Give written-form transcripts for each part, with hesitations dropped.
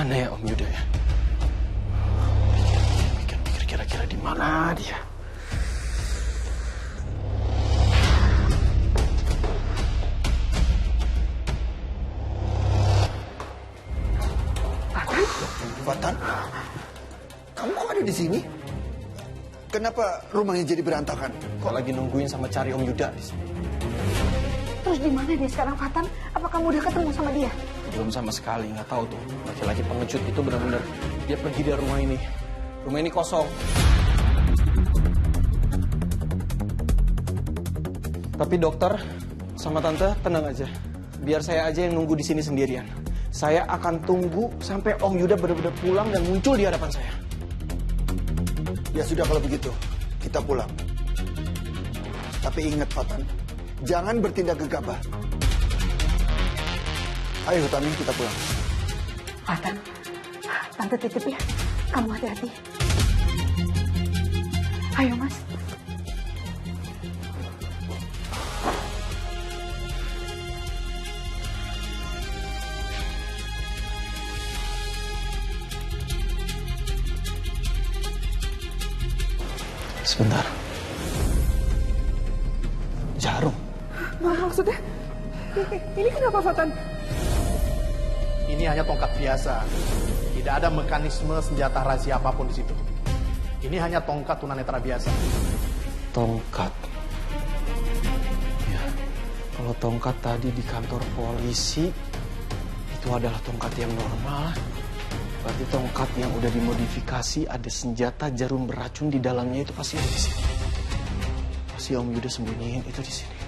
Mana ya Om Yuda ya? Pikir kira-kira di mana dia? Fatan, kamu kok ada di sini? Kenapa rumahnya jadi berantakan? Kok lagi nungguin sama cari Om Yuda di sini? Terus di mana dia sekarang, Fatan? Apa kamu udah ketemu sama dia? Belum sama sekali, nggak tahu tuh. Laki-laki pengecut itu benar-benar dia pergi dari rumah ini. Rumah ini kosong. Tapi dokter sama tante tenang aja. Biar saya aja yang nunggu di sini sendirian. Saya akan tunggu sampai Om Yuda benar-benar pulang dan muncul di hadapan saya. Ya sudah kalau begitu, kita pulang. Tapi ingat Fatan, jangan bertindak gegabah. Ayo Tami, kita pulang. Fatan, tante titip ya. Kamu hati-hati. Ayo Mas. Sebentar. Jarum. Maksudnya? Ini kenapa, Fatan? Ini hanya tongkat biasa. Tidak ada mekanisme senjata rahasia apapun di situ. Ini hanya tongkat tunanetra biasa. Tongkat. Ya, kalau tongkat tadi di kantor polisi, itu adalah tongkat yang normal. Berarti tongkat yang udah dimodifikasi, ada senjata jarum beracun di dalamnya, itu pasti ada di sini. Pasti Om Yuda sembunyiin itu di sini.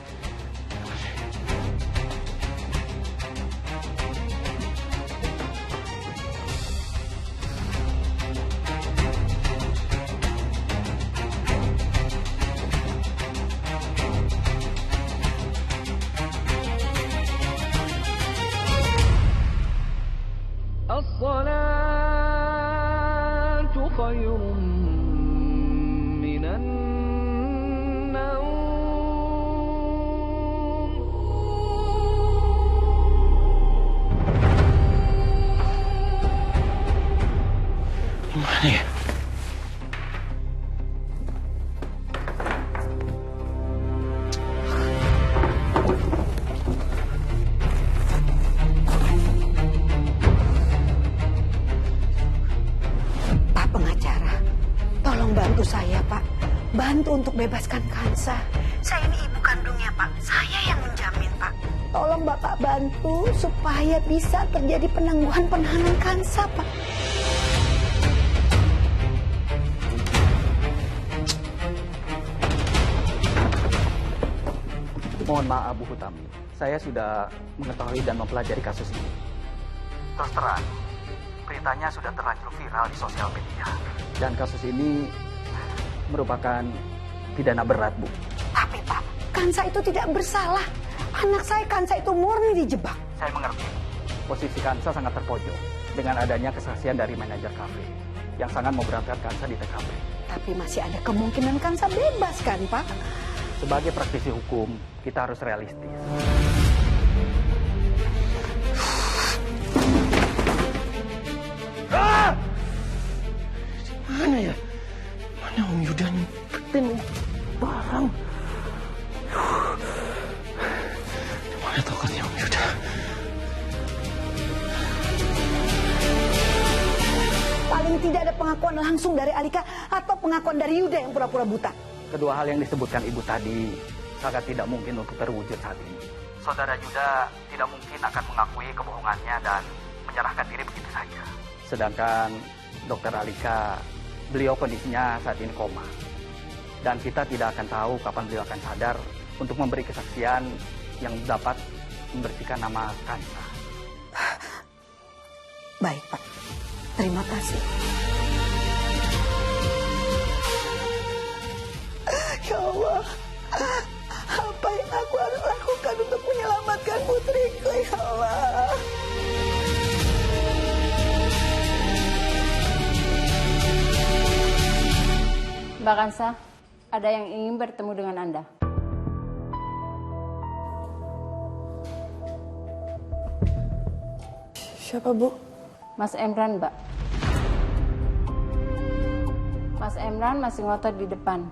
الصلاة خير من النوم. Mana ya? Pak pengacara, tolong bantu saya, Pak. Bantu untuk bebaskan Kansa. Saya ini ibu kandungnya, Pak. Saya yang menjamin, Pak. Tolong Bapak bantu supaya bisa terjadi penangguhan penahanan Kansa, Pak. Mohon maaf Bu Hutami, saya sudah mengetahui dan mempelajari kasus ini. Terus terang, beritanya sudah terlanjur viral di sosial media. Dan kasus ini merupakan pidana berat, Bu. Tapi Pak, Kansa itu tidak bersalah. Anak saya Kansa itu murni dijebak. Saya mengerti. Posisi Kansa sangat terpojok dengan adanya kesaksian dari manajer kafe yang sangat memberatkan Kansa di TKP. Tapi masih ada kemungkinan Kansa bebas kan, Pak? Sebagai praktisi hukum, kita harus realistis. Mana ya? Mana Om Yuda nyempetin barang? Mana tongkatnya Om Yuda? Paling tidak ada pengakuan langsung dari Alika atau pengakuan dari Yuda yang pura-pura buta. Kedua hal yang disebutkan Ibu tadi sangat tidak mungkin untuk terwujud saat ini. Saudara Yuda tidak mungkin akan mengakui kebohongannya dan menyerahkan diri begitu saja. Sedangkan Dokter Alika, beliau kondisinya saat ini koma. Dan kita tidak akan tahu kapan beliau akan sadar untuk memberi kesaksian yang dapat membersihkan nama Kansa. Baik, Pak. Terima kasih. Ya Allah, apa yang aku harus lakukan untuk menyelamatkan putriku, ya Allah. Mbak Kansa, ada yang ingin bertemu dengan Anda. Siapa, Bu? Mas Emran, Mbak. Mas Emran masih ngotot di depan.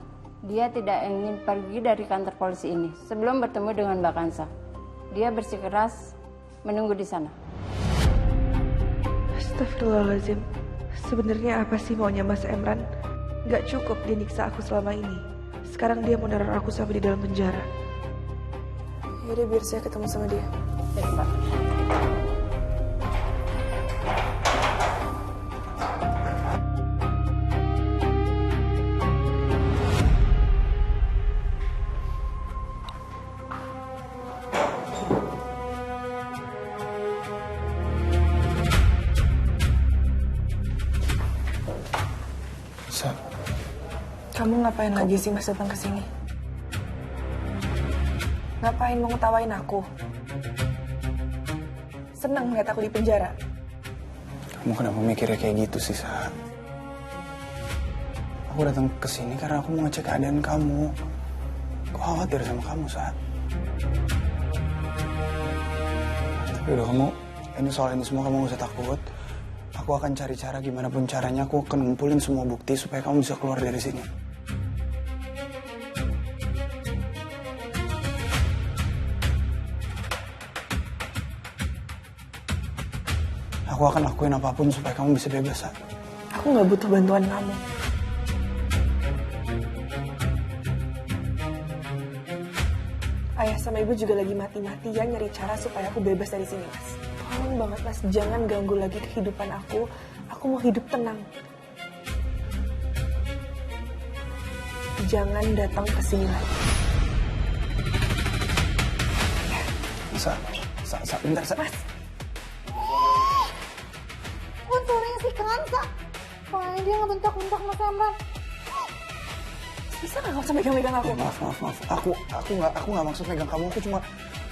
Dia tidak ingin pergi dari kantor polisi ini sebelum bertemu dengan Mbak Kansa. Dia bersikeras menunggu di sana. Astagfirullahaladzim. Sebenarnya apa sih maunya Mas Emran? Gak cukup dia nyiksa aku selama ini. Sekarang dia mau naruh aku sampai di dalam penjara. Yaudah biar saya ketemu sama dia. Baik, Mbak. Kamu ngapain lagi sih Mas datang ke sini? Ngapain mau ngetawain aku? Senang ngeliat aku di penjara? Kamu kenapa mikirnya kayak gitu sih, Sa? Aku datang ke sini karena aku mau ngecek keadaan kamu. Aku khawatir sama kamu, Sa. Tapi udah kamu, ini soal ini semua kamu gak usah takut. Aku akan cari cara gimana pun caranya, aku akan ngumpulin semua bukti supaya kamu bisa keluar dari sini. Aku akan lakuin apapun supaya kamu bisa bebas, Sa. Aku gak butuh bantuan kamu. Ayah sama ibu juga lagi mati-matian nyari cara supaya aku bebas dari sini, Mas. Tolong banget, Mas, jangan ganggu lagi kehidupan aku. Aku mau hidup tenang. Jangan datang ke sini lagi. Sa, bentar, Sa. Mas. Kan suaranya si Kansa. Soalnya dia ngebentak-bentak Mas Emran. Bisa nggak usah megang-megang aku? Maaf. Aku nggak maksud megang kamu.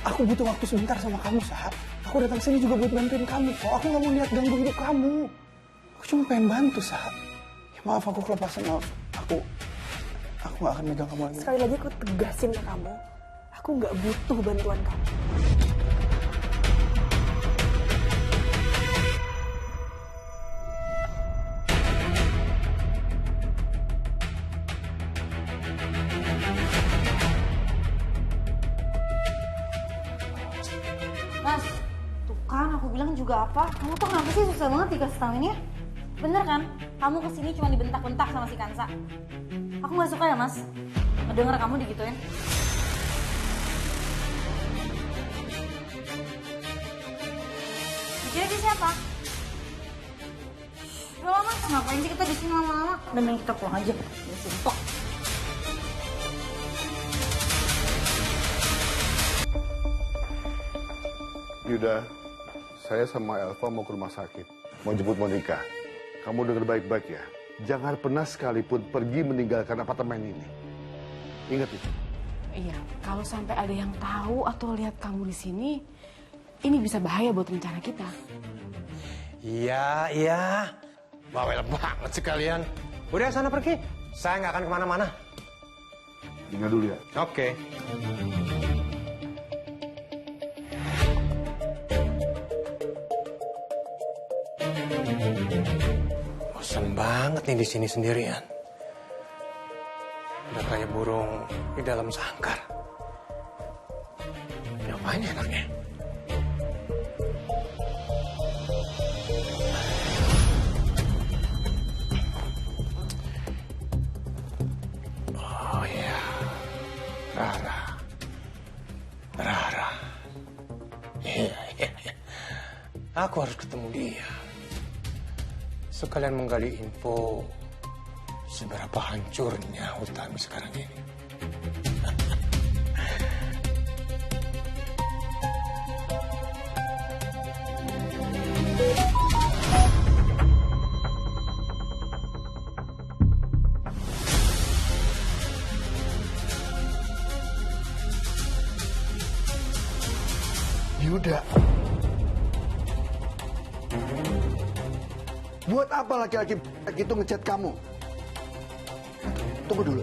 Aku butuh waktu sebentar sama kamu, Sa. Aku datang sini juga buat bantuin kamu kok. Aku nggak mau lihat ganggu hidup kamu. Aku cuma pengen bantu, Sa. Ya, maaf, aku kelepasan, maaf. Aku nggak akan megang kamu lagi. Sekali lagi aku tegasin ke kamu. Aku nggak butuh bantuan kamu. Mas, tuh kan aku bilang juga apa? Kamu tuh kenapa sih susah banget dikasih tauinnya? Bener kan? Kamu kesini cuma dibentak-bentak sama si Kansa. Aku gak suka ya, Mas. Ngedenger kamu digituin. Dikira dia siapa? Udah lama, ngapain sih kita di sini lama-lama? Udah mending kita pulang aja. Udah sumpah. Yuda, saya sama Elva mau ke rumah sakit. Mau jemput Monica. Kamu dengar baik-baik ya. Jangan pernah sekalipun pergi meninggalkan apartemen ini. Ingat itu. Iya, kalau sampai ada yang tahu atau lihat kamu di sini, ini bisa bahaya buat rencana kita. Iya. Bawel banget sih kalian. Udah sana pergi. Saya nggak akan kemana-mana. Ingat dulu ya. Oke. Bosan banget nih di sini sendirian. Udah kayak burung di dalam sangkar. Ngapain enaknya? Oh ya, Rara. Iya. Aku harus ketemu dia. Sekalian menggali info seberapa hancurnya Utami sekarang ini. Yuda. Buat apa laki-laki itu ngechat kamu? Tunggu dulu.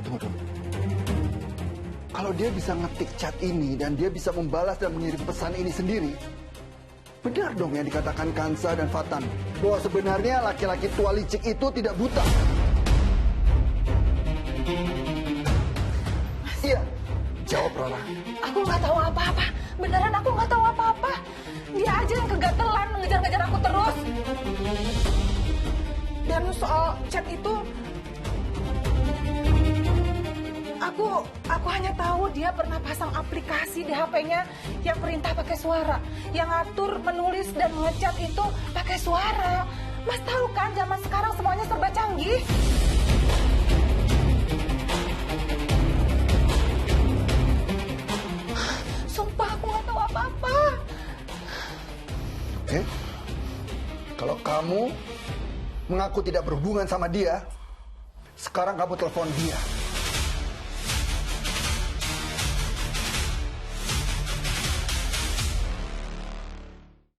Kalau dia bisa ngetik chat ini dan dia bisa membalas dan mengirim pesan ini sendiri, Benar dong yang dikatakan Kansa dan Fatan, bahwa sebenarnya laki-laki tua licik itu tidak buta. Iya, jawab Rara. Aku nggak tahu apa-apa. Beneran aku nggak tahu apa-apa. Dia aja yang kegatelan mengejar-ngejar aku terus. Dan soal chat itu, aku hanya tahu dia pernah pasang aplikasi di HP-nya yang perintah pakai suara, yang ngatur, menulis dan ngechat itu pakai suara. Mas tahu kan zaman sekarang semuanya serba canggih. Sumpah aku nggak tahu apa-apa. Kalau kamu mengaku tidak berhubungan sama dia, sekarang kamu telepon dia.